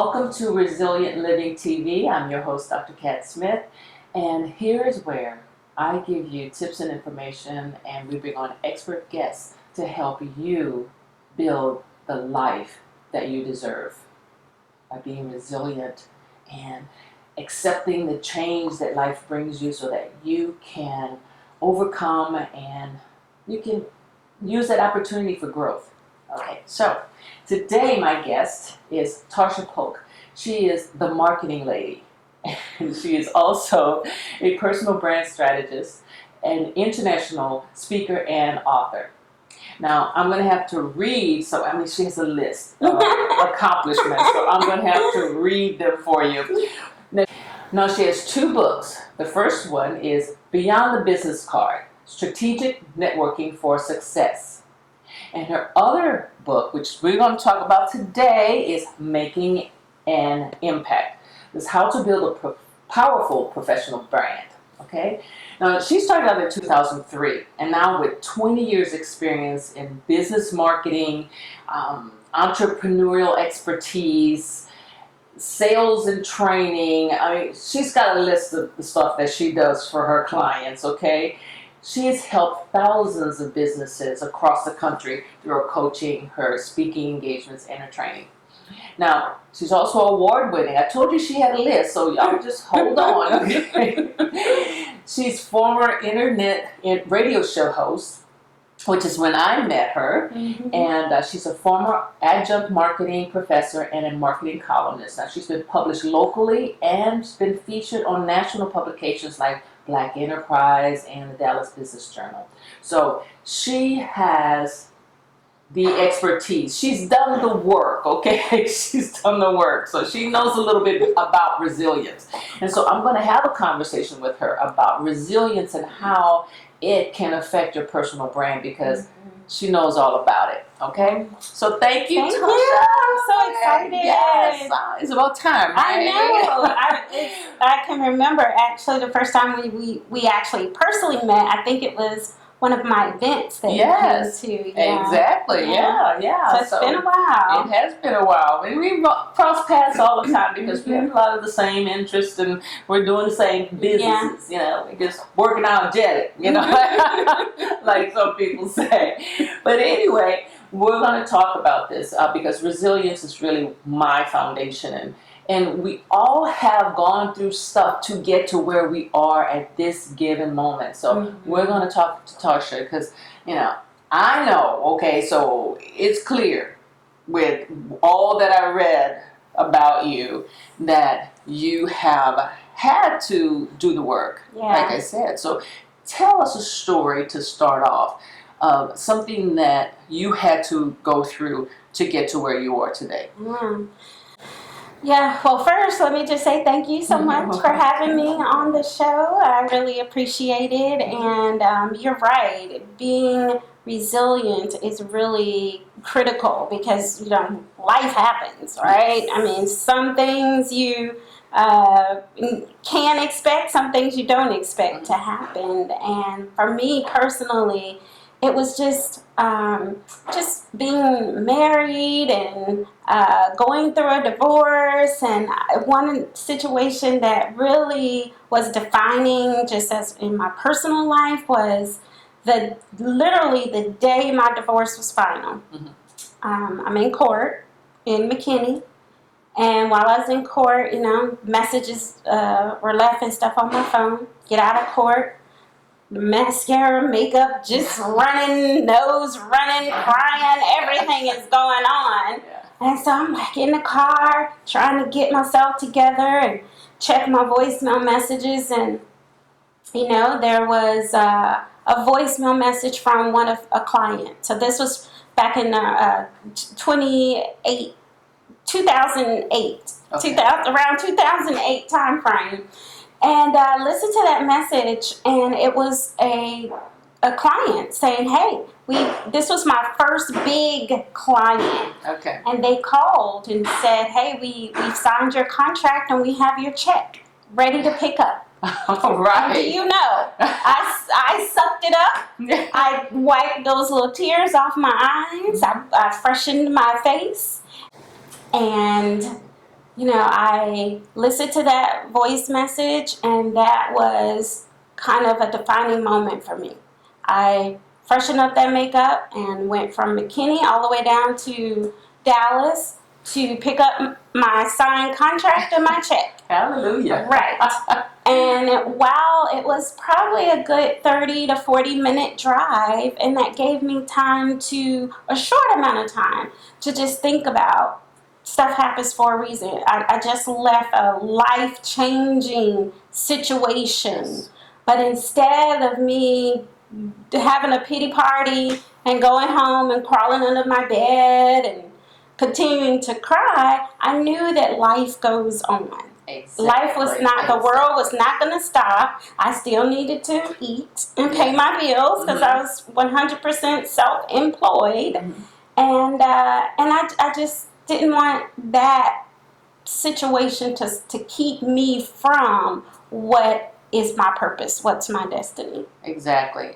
Welcome to Resilient Living TV. I'm your host, Dr. Kat Smith, and here's where I give you tips and information, and we bring on expert guests to help you build the life that you deserve by being resilient and accepting the change that life brings you so that you can overcome and you can use that opportunity for growth. Okay, so today my guest is Tarsha Polk. She is the marketing lady, and she is also a personal brand strategist, an international speaker, and author. Now, I'm going to have to read, she has a list of accomplishments, so I'm going to have to read them for you. Now, she has 2 books. The first one is Beyond the Business Card, Strategic Networking for Success. And her other book, which we're going to talk about today, is Making an Impact. It's how to build a powerful professional brand. Okay? Now, she started out in 2003, and now with 20 years experience in business marketing, entrepreneurial expertise, sales and training. I mean, she's got a list of the stuff that she does for her clients, okay? She has helped thousands of businesses across the country through her coaching, her speaking engagements, and her training. Now, she's also award-winning. I told you she had a list, so y'all just hold on. Okay? She's former internet radio show host, which is when I met her, and she's a former adjunct marketing professor and a marketing columnist. Now, she's been published locally and been featured on national publications like Black Enterprise and the Dallas Business Journal. So she has the expertise. She's done the work, okay? She's done the work. So she knows a little bit about resilience. And so I'm going to have a conversation with her about resilience and how it can affect your personal brand, because she knows all about it, okay? So thank you, Tarsha. I'm so excited. Yes, it's about time, right? I know. I can remember actually the first time we actually personally met. I think it was one of my events that you came to. Yeah. Exactly. Yeah. So it's been a while. It has been a while. And we cross paths all the time because we have a lot of the same interests and we're doing the same businesses, you know, we're just working out jet, you know, like some people say. But anyway, we're going to talk about this because resilience is really my foundation, and we all have gone through stuff to get to where we are at this given moment. So we're going to talk to Tarsha because, you know, I know, okay, so it's clear with all that I read about you that you have had to do the work, like I said. So tell us a story to start off of something that you had to go through to get to where you are today. Yeah, well, first, let me just say thank you so much for having me on the show. I really appreciate it. And you're right. Being resilient is really critical because, you know, life happens, right? I mean, some things you can expect, some things you don't expect to happen. And for me personally, it was just being married and going through a divorce, and one situation that really was defining, just as in my personal life, was literally the day my divorce was final. I'm in court in McKinney, and while I was in court, you know, messages were left and stuff on my phone. Get out of court. Mascara, makeup, just running, nose running, crying, everything is going on. And so I'm like in the car trying to get myself together and check my voicemail messages, and you know, there was a voicemail message from a client. So this was back in 2008, around 2008 time frame. And I listened to that message, and it was a client saying, "Hey, this was my first big client." Okay. And they called and said, "Hey, we've signed your contract and we have your check ready to pick up." All right. And do you know, I sucked it up. I wiped those little tears off my eyes. I freshened my face, and I listened to that voice message, and that was kind of a defining moment for me. I freshened up that makeup and went from McKinney all the way down to Dallas to pick up my signed contract and my check. Hallelujah. Right. And while it was probably a good 30 to 40-minute drive, and that gave me time a short amount of time to just think about stuff happens for a reason. I just left a life-changing situation. Yes. But instead of me having a pity party and going home and crawling under my bed and continuing to cry, I knew that life goes on. Exactly. Life was not, the world was not going to stop. I still needed to eat and pay my bills because I was 100% self-employed. And I just didn't want that situation to keep me from what is my purpose, what's my destiny. Exactly.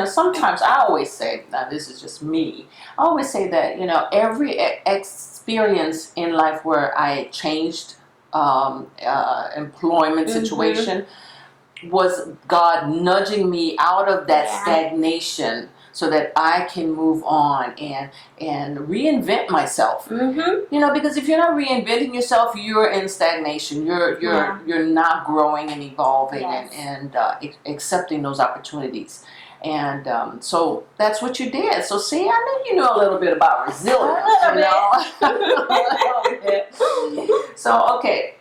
Sometimes I always say, now this is just me, I always say that, every experience in life where I changed employment situation was God nudging me out of that stagnation so that I can move on and reinvent myself. Because if you're not reinventing yourself, you're in stagnation. You're not growing and evolving and accepting those opportunities. And so that's what you did. So see, I know you know a little bit about resilience. A little bit. So okay,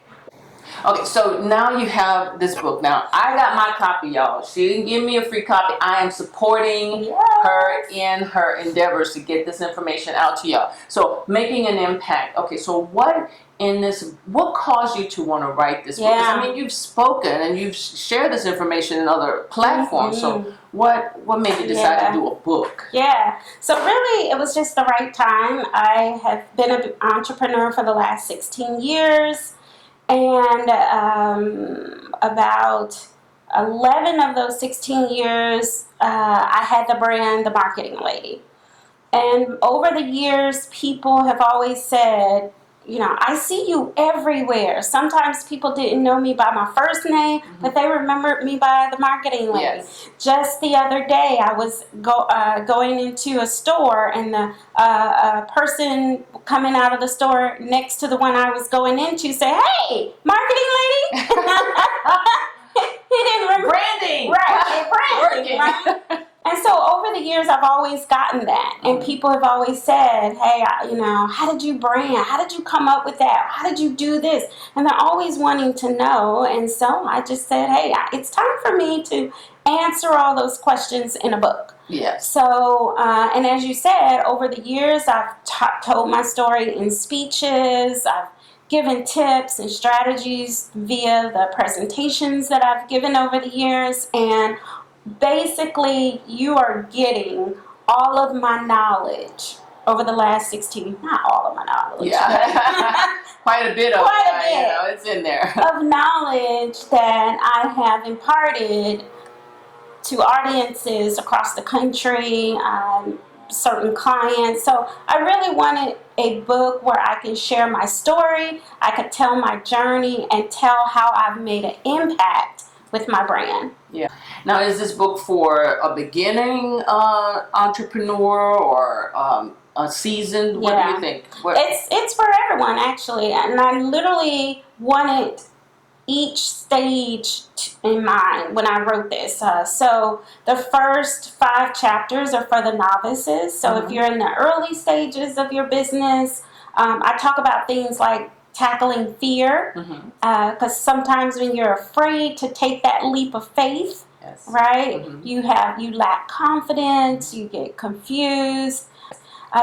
so now you have this book. Now, I got my copy, y'all. She didn't give me a free copy. I am supporting her in her endeavors to get this information out to y'all. So, making an impact. Okay, so what caused you to want to write this book? 'Cause, I mean, you've spoken and you've shared this information in other platforms. So, what made you decide to do a book? So really, it was just the right time. I have been an entrepreneur for the last 16 years. And about 11 of those 16 years, I had the brand The Marketing Lady. And over the years, people have always said, I see you everywhere. Sometimes people didn't know me by my first name, but they remembered me by The Marketing Lady. Yes. Just the other day, I was going into a store, and the person coming out of the store next to the one I was going into said, "Hey, Marketing Lady." He didn't remember. Branding. Right. Branding. Right. And so over the years, I've always gotten that. And people have always said, "Hey, how did you brand? How did you come up with that? How did you do this?" And they're always wanting to know. And so I just said, "Hey, it's time for me to answer all those questions in a book." Yes. So, and as you said, over the years, I've told my story in speeches. I've given tips and strategies via the presentations that I've given over the years. And basically, you are getting all of my knowledge over the last 16, not all of my knowledge. Yeah. Quite a bit of it. It's in there. Of knowledge that I have imparted to audiences across the country, certain clients. So I really wanted a book where I can share my story, I could tell my journey, and tell how I've made an impact with my brand. Yeah. Now, is this book for a beginning entrepreneur or a seasoned? What do you think? It's for everyone, actually, and I literally wanted each stage in mind when I wrote this. So the first 5 chapters are for the novices. So if you're in the early stages of your business, I talk about things like tackling fear, because sometimes when you're afraid to take that leap of faith, right, you lack confidence, you get confused.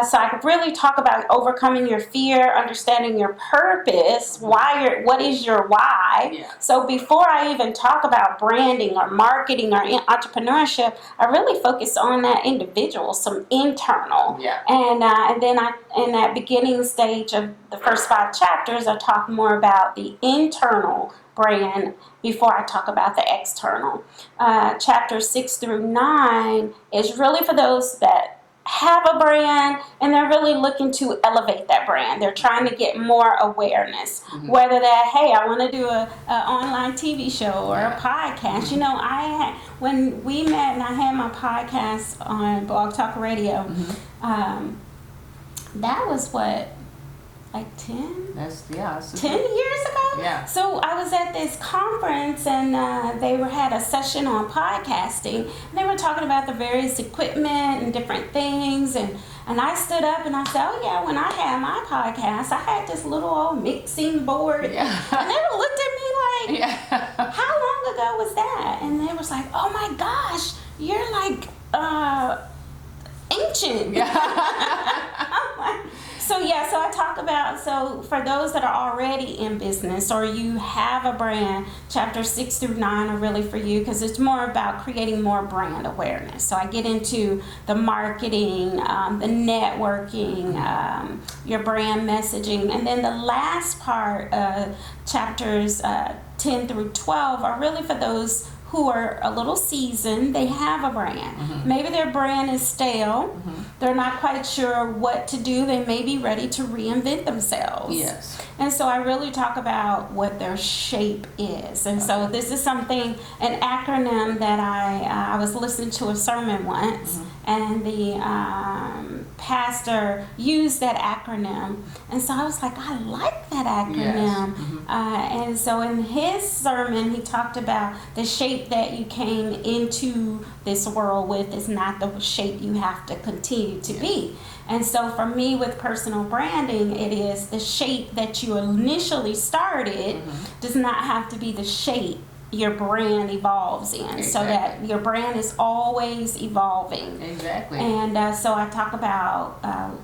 So I could really talk about overcoming your fear, understanding your purpose, what is your why. Yeah. So before I even talk about branding or marketing or entrepreneurship, I really focus on that individual, some internal. Yeah. And then in that beginning stage of the first 5 chapters, I talk more about the internal brand before I talk about the external. Chapters 6 through 9 is really for those that have a brand and they're really looking to elevate that brand. They're trying to get more awareness. Whether that, hey, I want to do a online TV show or a podcast. You know, when we met and I had my podcast on Blog Talk Radio, that was what, like 10? That's 10 years ago? Yeah. So I was at this conference and they had a session on podcasting. And they were talking about the various equipment and different things. And I stood up and I said, oh yeah, when I had my podcast, I had this little old mixing board. Yeah. And they looked at me like, how long ago was that? And they was like, oh my gosh, you're like ancient. So I talk about, so for those that are already in business or you have a brand, chapters 6 through 9 are really for you because it's more about creating more brand awareness. So I get into the marketing, the networking, your brand messaging, and then the last part, chapters 10 through 12 are really for those who are a little seasoned. They have a brand. Maybe their brand is stale. They're not quite sure what to do. They may be ready to reinvent themselves. Yes. And so I really talk about what their shape is. And so this is something, an acronym that I was listening to a sermon once, and the pastor used that acronym. And so I was like, I like that acronym. And so in his sermon, he talked about the shape that you came into this world with is not the shape you have to continue to be. And so for me with personal branding, it is the shape that you initially started does not have to be the shape your brand evolves in, so that your brand is always evolving. Exactly. And so I talk about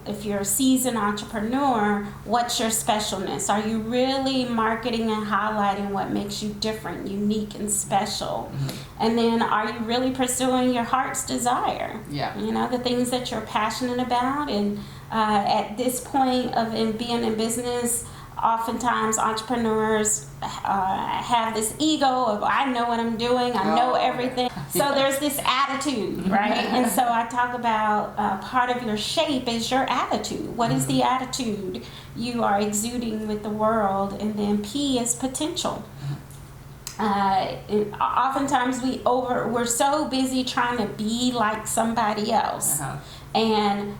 if you're a seasoned entrepreneur, what's your specialness? Are you really marketing and highlighting what makes you different, unique, and special? And then are you really pursuing your heart's desire? You know, the things that you're passionate about. And at this point of being in business, oftentimes entrepreneurs have this ego of, I know what I'm doing, I know everything. So there's this attitude, right? And so I talk about part of your shape is your attitude. What is the attitude you are exuding with the world? And then P is potential. Oftentimes we're so busy trying to be like somebody else. And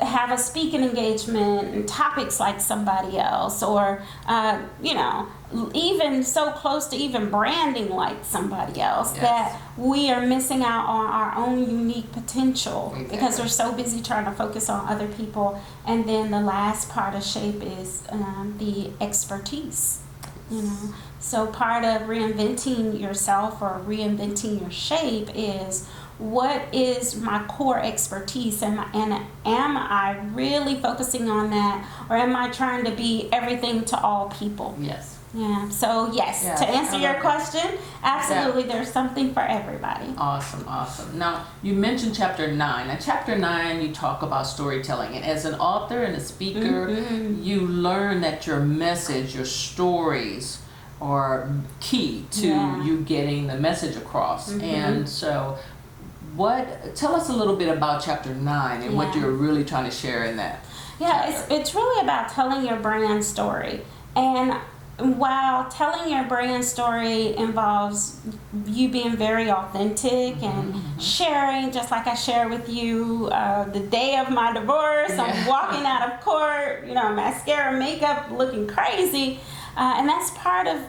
have a speaking engagement and topics like somebody else, or you know, even so close to even branding like somebody else, that we are missing out on our own unique potential because we're so busy trying to focus on other people. And then the last part of shape is the expertise. You know, so part of reinventing yourself or reinventing your shape is, what is my core expertise, and am I really focusing on that, or am I trying to be everything to all people? So to answer your question, absolutely, there's something for everybody. Awesome. Now, you mentioned chapter 9. Now, chapter 9, you talk about storytelling, and as an author and a speaker, you learn that your message, your stories are key to you getting the message across. And so tell us a little bit about chapter 9 and what you're really trying to share in that. It's really about telling your brand story. And while telling your brand story involves you being very authentic and sharing, just like I shared with you the day of my divorce, I'm walking out of court, you know, mascara, makeup, looking crazy. And that's part of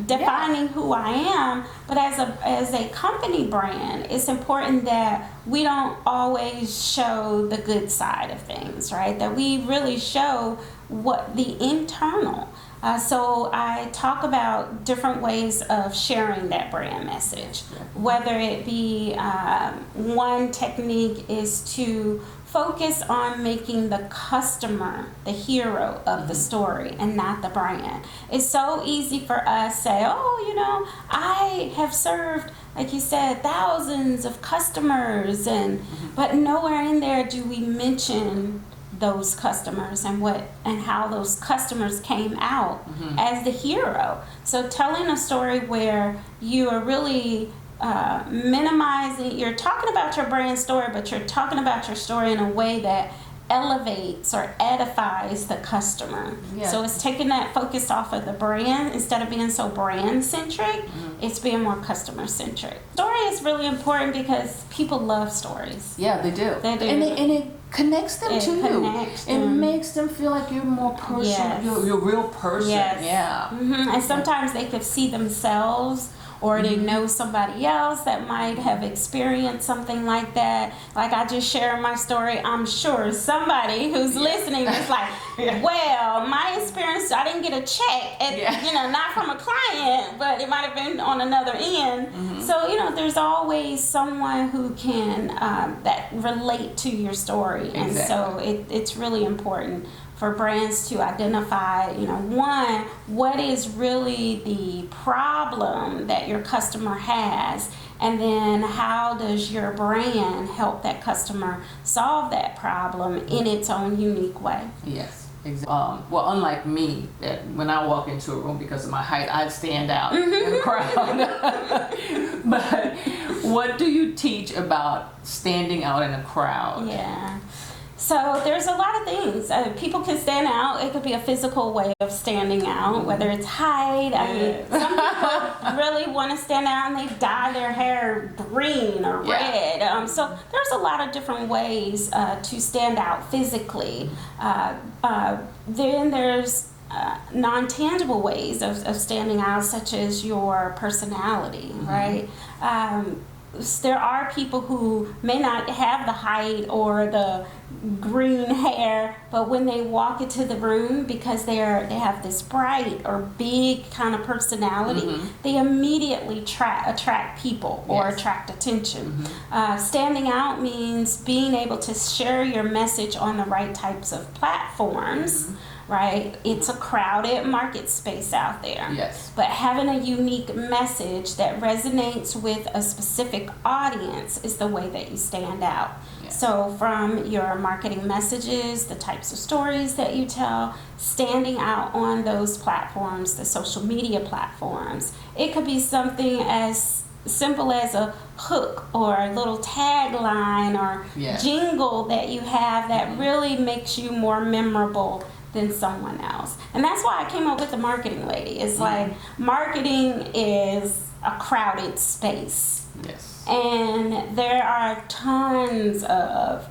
defining who I am. But as a company brand, it's important that we don't always show the good side of things, right? That we really show what the internal. So I talk about different ways of sharing that brand message. Whether it be one technique is to focus on making the customer the hero of the story and not the brand. It's so easy for us to say, oh, you know, I have served, like you said, thousands of customers, but nowhere in there do we mention those customers and how those customers came out as the hero. So telling a story where you are really minimizing, you're talking about your brand story, but you're talking about your story in a way that elevates or edifies the customer. Yeah. So it's taking that focus off of the brand. Instead of being so brand centric, it's being more customer centric. Story is really important because people love stories. Yeah, they do. They do. And it connects them to you. It makes them feel like you're more personal. Yes. You're a real person. Yes. Yeah. And sometimes they could see themselves, or they know somebody else that might have experienced something like that. Like I just shared my story. I'm sure somebody who's listening is like, well, my experience, I didn't get a check, not from a client, but it might have been on another end. So, there's always someone who can that relate to your story. Exactly. And so it's really important for brands to identify, one, what is really the problem that your customer has, and then how does your brand help that customer solve that problem in its own unique way. Yes, exactly. Well, unlike me, that when I walk into a room because of my height, I stand out in the crowd. But what do you teach about standing out in a crowd? Yeah. So there's a lot of things. People can stand out. It could be a physical way of standing out, whether it's height. I mean, some people really want to stand out and they dye their hair green or red. So there's a lot of different ways to stand out physically. Then there's non-tangible ways of standing out, such as your personality, right? There are people who may not have the height or the green hair, but when they walk into the room, because they have this bright or big kind of personality, they immediately attract people or attract attention. Standing out means being able to share your message on the right types of platforms. Right? It's a crowded market space out there. Yes. But having a unique message that resonates with a specific audience is the way that you stand out. Yes. So from your marketing messages, the types of stories that you tell, standing out on those platforms, the social media platforms, it could be something as simple as a hook or a little tagline or jingle that you have that really makes you more memorable than someone else. And that's why I came up with the marketing lady. It's like marketing is a crowded space. Yes. And there are tons of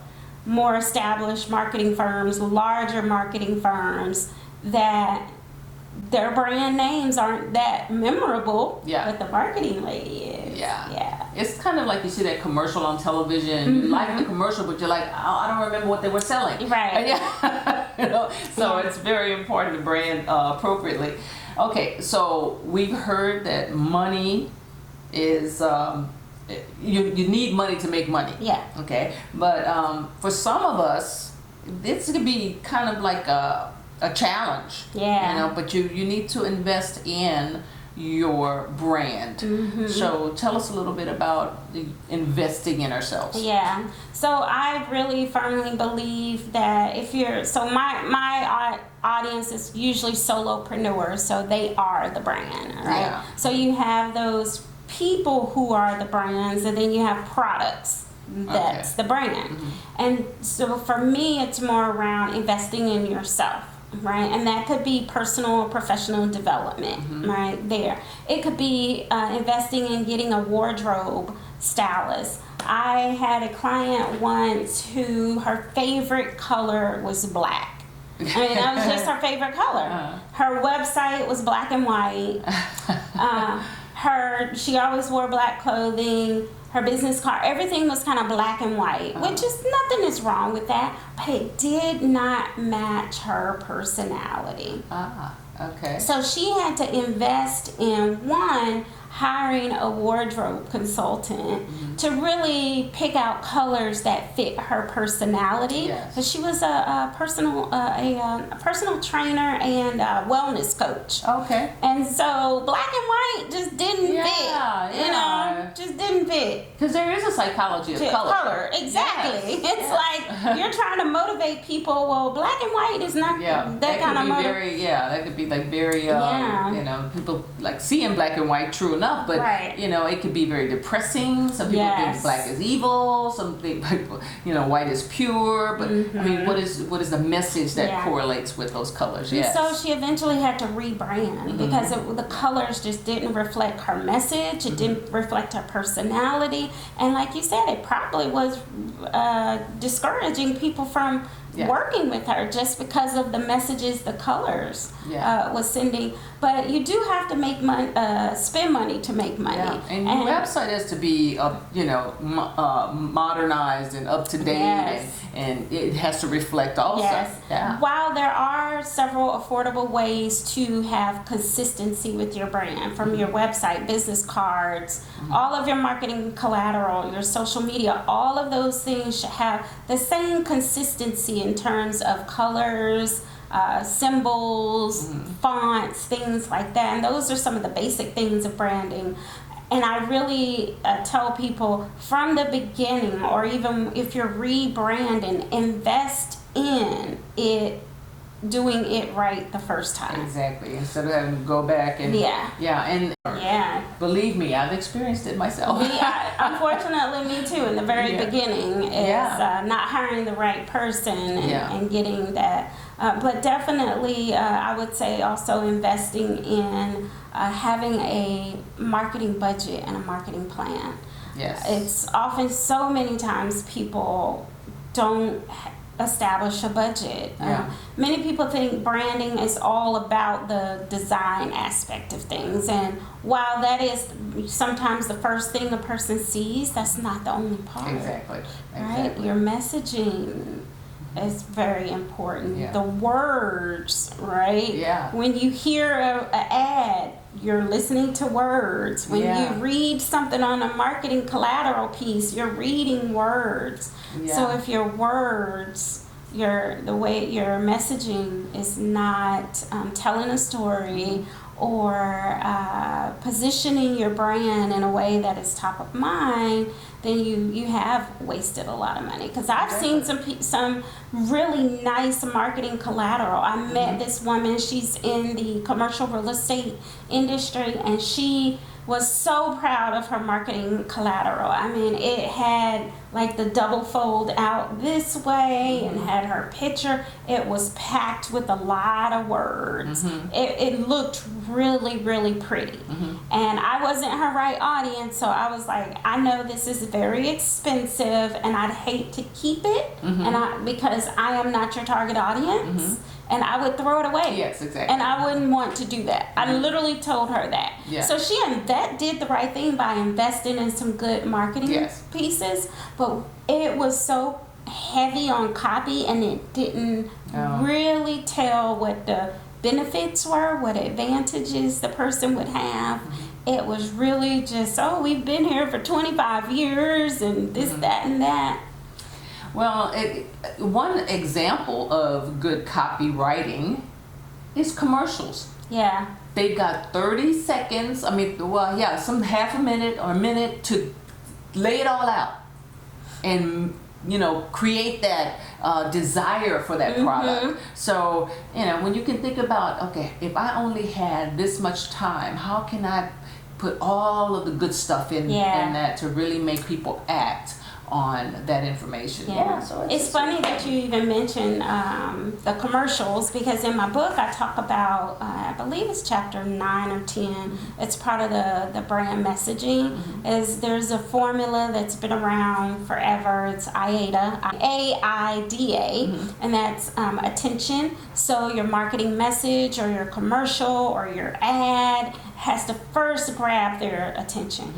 more established marketing firms, larger marketing firms that their brand names aren't that memorable, but the marketing lady is. Yeah. It's kind of like you see that commercial on television. You like the commercial, but you're like, oh, I don't remember what they were selling. Right. So it's very important to brand appropriately. Okay, so we've heard that money is you need money to make money. Yeah. Okay, but for some of us, this could be kind of like a challenge. Yeah. But you need to invest in your brand. So tell us a little bit about the investing in ourselves. Yeah. So I really firmly believe that my audience is usually solopreneurs, so they are the brand, right? Yeah. So you have those people who are the brands, and then you have products. That's the brand. And so for me, it's more around investing in yourself. Right, and that could be personal or professional development, right there. It could be investing in getting a wardrobe stylist. I had a client once who her favorite color was black. I mean, that was just her favorite color. Her website was black and white. She always wore black clothing. Her business card, everything was kind of black and white, which is nothing is wrong with that, but it did not match her personality. Okay. So she had to invest in hiring a wardrobe consultant to really pick out colors that fit her personality. Yes. But she was a personal trainer and a wellness coach. Okay. And so black and white just didn't fit. Just didn't shouldn't fit. Because there is a psychology of color. Exactly. Yes. It's like you're trying to motivate people. Well, black and white is not that kind of motivation. That could be like very, you know, people like seeing black and white, true enough, but, you know, it could be very depressing. Some people think black is evil, some think, you know, white is pure, but I mean, what is the message that correlates with those colors? Yes. So she eventually had to rebrand because the colors just didn't reflect her message. It didn't reflect her personality, and like you said, it probably was discouraging people from working with her just because of the messages the colors was sending. But you do have to make money, spend money to make money. And your website has to be, you know, modernized and up to date, and it has to reflect also. While there are several affordable ways to have consistency with your brand, from your website, business cards, all of your marketing collateral, your social media, all of those things should have the same consistency in terms of colors, symbols, fonts, things like that. And those are some of the basic things of branding. And I really tell people from the beginning, or even if you're rebranding, invest in it, doing it right the first time. Exactly. Instead of having to go back and believe me, I've experienced it myself. Unfortunately, me too. In the very beginning, is not hiring the right person and getting that. But definitely, I would say also investing in having a marketing budget and a marketing plan. Yes. It's often so many times people don't establish a budget. Many people think branding is all about the design aspect of things, and while that is sometimes the first thing a person sees, that's not the only part. Exactly. Right? Your messaging is very important. The words, right? When you hear an ad, you're listening to words. When you read something on a marketing collateral piece, you're reading words. So if your words, the way your messaging is not telling a story or positioning your brand in a way that is top of mind, then you have wasted a lot of money. Because I've seen some really nice marketing collateral. I met this woman, she's in the commercial real estate industry, and she was so proud of her marketing collateral. I mean, it had like the double fold out this way and had her picture. It was packed with a lot of words. It looked really, really pretty. And I wasn't her right audience, so I was like, I know this is very expensive and I'd hate to keep it because I am not your target audience. And I would throw it away. Yes, exactly. And I wouldn't want to do that. I literally told her that. So she did the right thing by investing in some good marketing pieces. But it was so heavy on copy, and it didn't really tell what the benefits were, what advantages the person would have. It was really just, we've been here for 25 years and this, that, and that. Well, one example of good copywriting is commercials. They've got 30 seconds, some half a minute or a minute to lay it all out and, you know, create that desire for that product. So, you know, when you can think about, okay, if I only had this much time, how can I put all of the good stuff in that to really make people act on that information? So it's funny that you even mentioned the commercials, because in my book I talk about, I believe it's chapter 9 or 10, it's part of the brand messaging, is there's a formula that's been around forever. It's AIDA, A-I-D-A, and that's attention. So your marketing message or your commercial or your ad has to first grab their attention.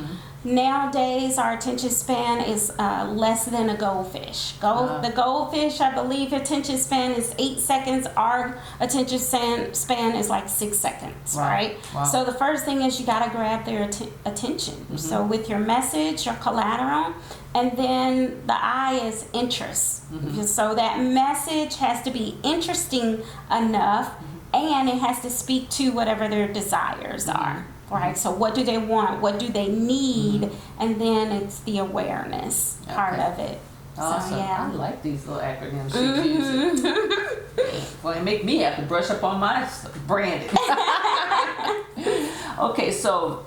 Nowadays, our attention span is less than a goldfish. The goldfish, I believe, attention span is 8 seconds. Our attention span is like 6 seconds, right? So the first thing is you got to grab their attention. So with your message, your collateral, and then the I is interest. So that message has to be interesting enough, and it has to speak to whatever their desires are. right? So what do they want? What do they need? And then it's the awareness part of it. Awesome. So, yeah. I like these little acronyms she uses. Well, it make me have to brush up on my branding. Okay, so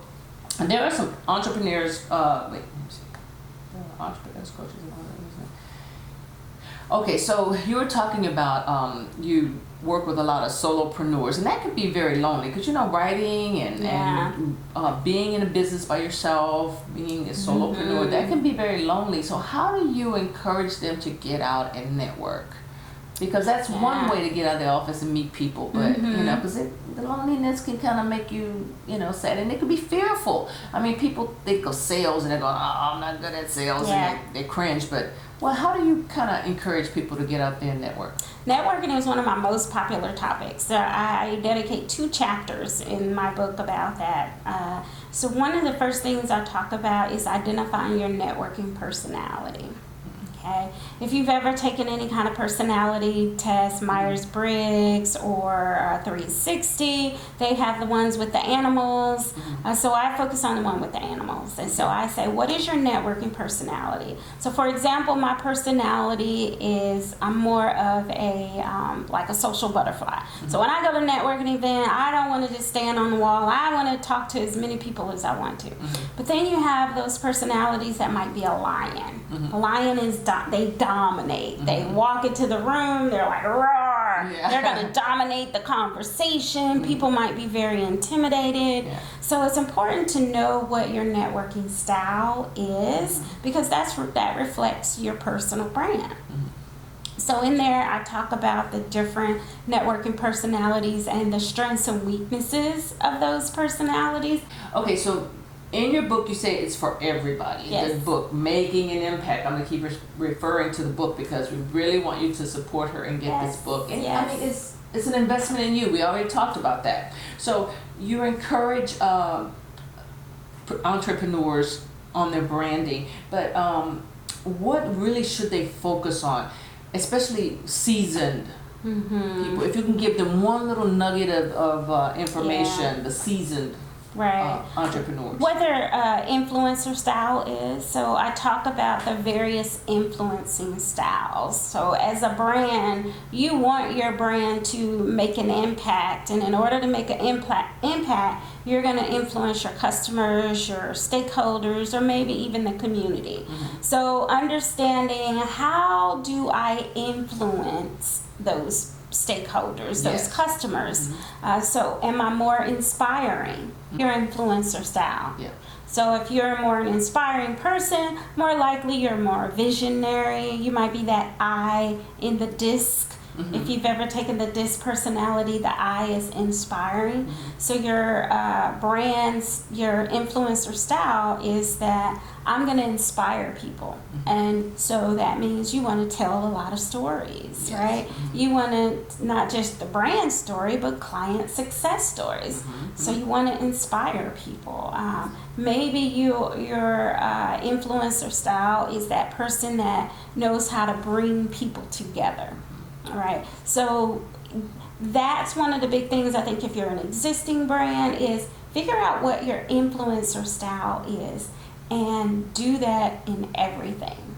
there are some entrepreneurs. Let me see. Entrepreneurs, coaches, and all that. Okay, so you were talking about you work with a lot of solopreneurs, and that can be very lonely because writing and being in a business by yourself, being a solopreneur, that can be very lonely. So how do you encourage them to get out and network? Because that's one way to get out of the office and meet people, but because the loneliness can kind of make you sad, and it can be fearful. I mean, people think of sales and they're going, "Oh, I'm not good at sales," and they cringe. But how do you kind of encourage people to get out there and network? Networking is one of my most popular topics. I dedicate 2 chapters in my book about that. So one of the first things I talk about is identifying your networking personality. Okay. If you've ever taken any kind of personality test, Myers-Briggs or 360, they have the ones with the animals. So I focus on the one with the animals. And so I say, what is your networking personality? So for example, my personality is I'm more of like a social butterfly. So when I go to a networking event, I don't want to just stand on the wall. I want to talk to as many people as I want to. But then you have those personalities that might be a lion. A lion is they dominate. They walk into the room, they're like, roar. They're going to dominate the conversation. People might be very intimidated. So it's important to know what your networking style is, because that reflects your personal brand. So in there, I talk about the different networking personalities and the strengths and weaknesses of those personalities. Okay, so in your book, you say it's for everybody. Yes. The book, Making an Impact. I'm going to keep referring to the book because we really want you to support her and get this book. And I mean, it's an investment in you. We already talked about that. So you encourage entrepreneurs on their branding, but what really should they focus on, especially seasoned people? If you can give them one little nugget of information, the seasoned entrepreneurs. What their influencer style is. So I talk about the various influencing styles. So as a brand, you want your brand to make an impact, and in order to make an impact, you're going to influence your customers, your stakeholders, or maybe even the community. So understanding, how do I influence those stakeholders, those customers? So am I more inspiring? Your influencer style. So if you're more an inspiring person, more likely you're more visionary. You might be that eye in the disc. If you've ever taken the disc personality, the eye is inspiring. So your your influencer style is that I'm going to inspire people. And so that means you want to tell a lot of stories, right? You want to, not just the brand story, but client success stories. So you want to inspire people. Maybe your influencer style is that person that knows how to bring people together. All right, so that's one of the big things, I think, if you're an existing brand, is figure out what your influencer style is and do that in everything,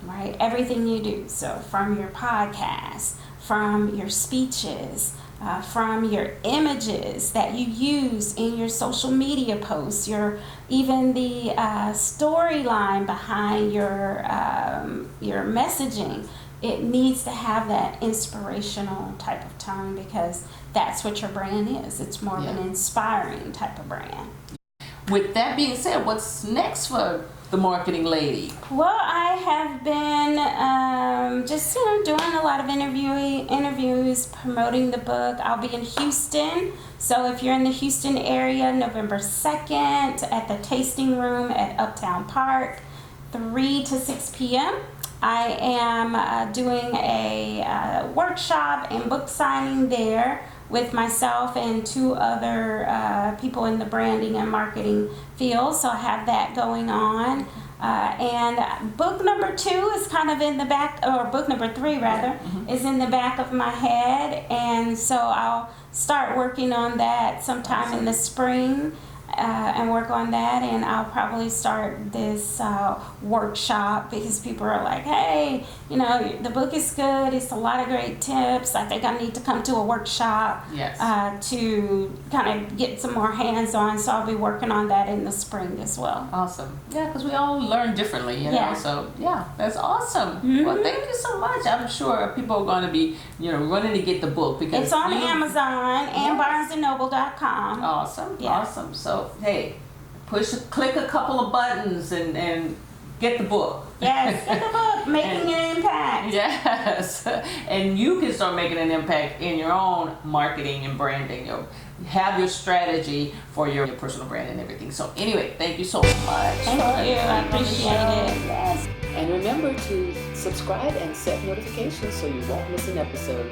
right? Everything you do. So from your podcast, from your speeches, from your images that you use in your social media posts, even the storyline behind your messaging. It needs to have that inspirational type of tone, because that's what your brand is. It's more of an inspiring type of brand. With that being said, what's next for the marketing lady? Well, I have been just doing a lot of interviews, promoting the book. I'll be in Houston. So if you're in the Houston area, November 2nd at the Tasting Room at Uptown Park, 3 to 6 p.m. I am doing a workshop and book signing there with myself and 2 other people in the branding and marketing field. So I have that going on. And book number 2 is kind of in the back, or book number 3 rather, is in the back of my head. And so I'll start working on that sometime in the spring. and work on that. And I'll probably start this workshop because people are like, hey, you know, the book is good. It's a lot of great tips. I think I need to come to a workshop Yes. to kind of get some more hands-on. So I'll be working on that in the spring as well. Awesome. Yeah, because we all learn differently, you know. Yeah. So yeah, that's awesome. Well, thank you so much. I'm sure people are going to be, you know, running to get the book because It's on Amazon and Yes. BarnesandNoble.com. Awesome. Yeah. Awesome. So hey, click a couple of buttons and get the book. Yes, get the book, Making an Impact. Yes, and you can start making an impact in your own marketing and branding. Have your strategy for your personal brand and everything. So anyway, thank you so much. Thank you. I appreciate it. Yes. And remember to subscribe and set notifications so you won't miss an episode.